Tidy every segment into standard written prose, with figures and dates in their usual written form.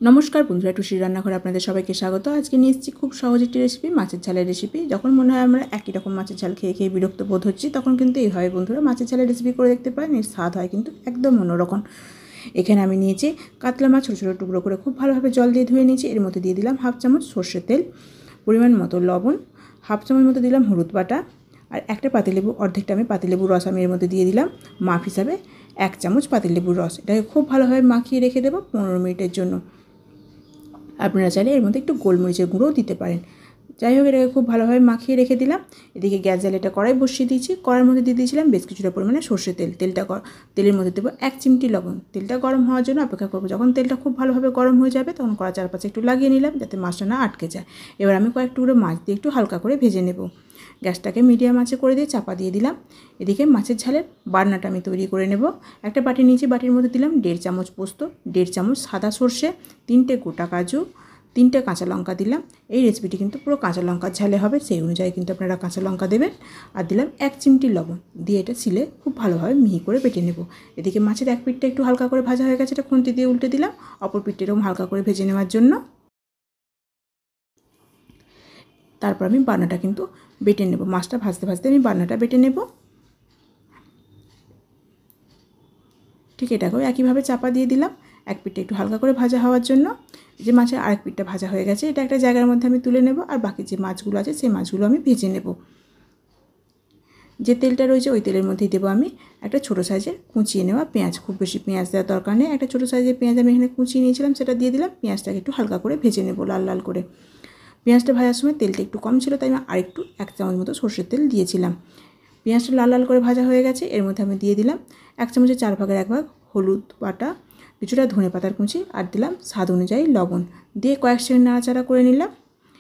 নমস্কার বন্ধুরা, টুসির রান্নাঘরে আপনাদের সবাইকে স্বাগত। আজকে নিয়ে এসেছি খুব সহজ একটি রেসিপি, মাছের ঝালের রেসিপি। যখন মনে হয় আমরা একই রকম মাছের ঝাল খেয়ে খেয়ে বিরক্ত বোধ হচ্ছি, তখন কিন্তু এইভাবে বন্ধুরা মাছের ঝালের রেসিপি করে দেখতে পারেন। এর স্বাদ হয় কিন্তু একদম অন্যরকম। এখানে আমি নিয়েছি কাতলা মাছ, ছোটো ছোটো টুকরো করে খুব ভালোভাবে জল দিয়ে ধুয়ে নিয়েছি। এর মধ্যে দিয়ে দিলাম হাফ চামচ সর্ষের তেল, পরিমাণ মতো লবণ, হাফ চামচ মতো দিলাম হলুদ বাটা, আর একটা পাতিলেবু, অর্ধেকটা আমি পাতিলেবুর রস আমি এর মধ্যে দিয়ে দিলাম। মাপ হিসাবে 1 চামচ পাতিলেবুর রস। এটাকে খুব ভালোভাবে মাখিয়ে রেখে দেবো 15 মিনিটের জন্য। আপনারা চাইলে এর মধ্যে একটু গোলমরিচের গুঁড়োও দিতে পারেন। যাই হোক, এটাকে খুব ভালোভাবে মাখিয়ে রেখে দিলাম। এদিকে গ্যাস জ্বালে একটা কড়াই বসিয়ে দিয়েছি। কড়াইয়ের মধ্যে দিয়ে দিয়েছিলাম বেশ কিছুটা পরিমাণে সর্ষের তেল। তেলের মধ্যে দেবো 1 চিমটি লবণ। তেলটা গরম হওয়ার জন্য অপেক্ষা করবো। যখন তেলটা খুব ভালোভাবে গরম হয়ে যাবে, তখন কড়ার চারপাশে একটু লাগিয়ে নিলাম, যাতে মাছটা না আটকে যায়। এবার আমি কয়েক টুকরো মাছ দিয়ে একটু হালকা করে ভেজে নেব। গ্যাসটাকে মিডিয়াম আঁচে করে দিয়ে চাপা দিয়ে দিলাম। এদিকে মাছের ঝালের বাটনাটা আমি তৈরি করে নেব। একটা বাটি নিয়েছি, বাটির মধ্যে দিলাম 1.5 চামচ পোস্ত, 1.5 চামচ সাদা সর্ষে, 3টে গোটা কাজু, 3টে কাঁচা লঙ্কা দিলাম। এই রেসিপিটি কিন্তু পুরো কাঁচা লঙ্কার ঝালে হবে, সেই অনুযায়ী কিন্তু আপনারা কাঁচা লঙ্কা দেবেন। আর দিলাম 1 চিমটি লবণ দিয়ে এটা শিলে খুব ভালোভাবে মিহি করে বেটে নেব। এদিকে মাছের এক পিঠটা একটু হালকা করে ভাজা হয়ে গেছে, এটা খুন্তি দিয়ে উল্টে দিলাম অপর পিঠটা এরকম হালকা করে ভেজে নেওয়ার জন্য। তারপর আমি বাটনাটা কিন্তু বেটে নেব। মাছটা ভাজতে ভাজতে আমি বাটনাটা বেটে নেব। ঠিক এটাকেও একইভাবে চাপা দিয়ে দিলাম, এক পিঠটা একটু হালকা করে ভাজা হওয়ার জন্য। যে মাছের আরেক পিঠটা ভাজা হয়ে গেছে, এটা একটা জায়গার মধ্যে আমি তুলে নেব। আর বাকি যে মাছগুলো আছে সেই মাছগুলো আমি ভেজে নেব। যে তেলটা রয়েছে ওই তেলের মধ্যেই দেবো আমি একটা ছোটো সাইজের কুচিয়ে নেওয়া পেঁয়াজ। খুব বেশি পেঁয়াজ দেওয়ার দরকার নেই, একটা ছোটো সাইজের পেঁয়াজ আমি এখানে কুচিয়ে নিয়েছিলাম, সেটা দিয়ে দিলাম। পেঁয়াজটাকে একটু হালকা করে ভেজে নেব, লাল লাল করে। পেঁয়াজটা ভাজার সময় তেলটা একটু কম ছিল, তাই আমি আরেকটু 1 চামচ মতো সর্ষের তেল দিয়েছিলাম। পেঁয়াজটা লাল লাল করে ভাজা হয়ে গেছে। এর মধ্যে আমি দিয়ে দিলাম 1 চামচের 4 ভাগের 1 ভাগ হলুদ বাটা, কিছুটা ধনে পাতার কুচি, আর দিলাম স্বাদ অনুযায়ী লবণ। দিয়ে কয়েক সেকেন্ড নাড়াচাড়া করে নিলাম।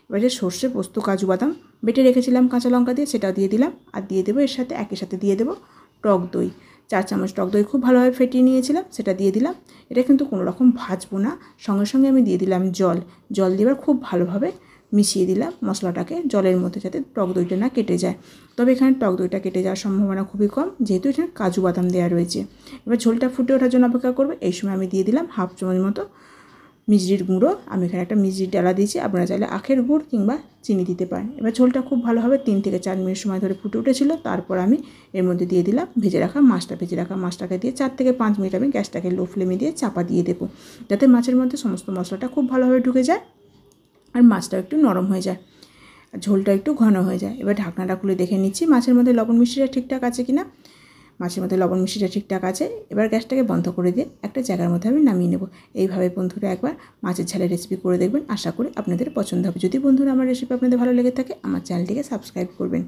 এবার যে সর্ষে, পোস্ত, কাজু বাদাম বেটে রেখেছিলাম কাঁচা লঙ্কা দিয়ে, সেটাও দিয়ে দিলাম। আর দিয়ে দেবো এর সাথে একই সাথে দিয়ে দেবো টক দই। 4 চামচ টক দই খুব ভালোভাবে ফেটিয়ে নিয়েছিলাম, সেটা দিয়ে দিলাম। এটা কিন্তু কোনো রকম ভাজবো না, সঙ্গে সঙ্গে আমি দিয়ে দিলাম জল দিয়ে এবার খুব ভালোভাবে মিশিয়ে দিলাম মশলাটাকে জলের মধ্যে, যাতে টক দইটা না কেটে যায়। তবে এখানে টক দইটা কেটে যাওয়ার সম্ভাবনা খুবই কম, যেহেতু এখানে কাজু বাদাম দেওয়া রয়েছে। এবার ঝোলটা ফুটে ওঠার জন্য অপেক্ষা করবে। এই সময় আমি দিয়ে দিলাম হাফ চামচ মতো মিজরির গুঁড়ো। আমি এখানে একটা মিজরির ডালা দিয়েছি, আপনারা চাইলে আখের গুড় কিংবা চিনি দিতে পারেন। এবার ঝোলটা খুব ভালোভাবে 3 থেকে 4 মিনিট সময় ধরে ফুটে উঠেছিল। তারপর আমি এর মধ্যে দিয়ে দিলাম ভেজে রাখা মাছটাকে দিয়ে 4 থেকে 5 মিনিট আমি গ্যাসটাকে লো ফ্লেমে দিয়ে চাপা দিয়ে দেবো, যাতে মাছের মধ্যে সমস্ত মশলাটা খুব ভালোভাবে ঢুকে যায় আর মাছটাও একটু নরম হয়ে যায়, ঝোলটা একটু ঘন হয়ে যায়। এবার ঢাকনাটা খুলে দেখে নিচ্ছি মাছের মধ্যে লবণ মিষ্টিটা ঠিকঠাক আছে কিনা। মাছের মধ্যে লবণ মিষ্টিটা ঠিকঠাক আছে। এবার গ্যাসটাকে বন্ধ করে দিয়ে একটা জায়গার মধ্যে আমি নামিয়ে নেব। এইভাবে বন্ধুরা একবার মাছের ঝালের রেসিপি করে দেখবেন, আশা করি আপনাদের পছন্দ হবে। যদি বন্ধুরা আমার রেসিপি আপনাদের ভালো লেগে থাকে, আমার চ্যানেলটিকে সাবস্ক্রাইব করবেন।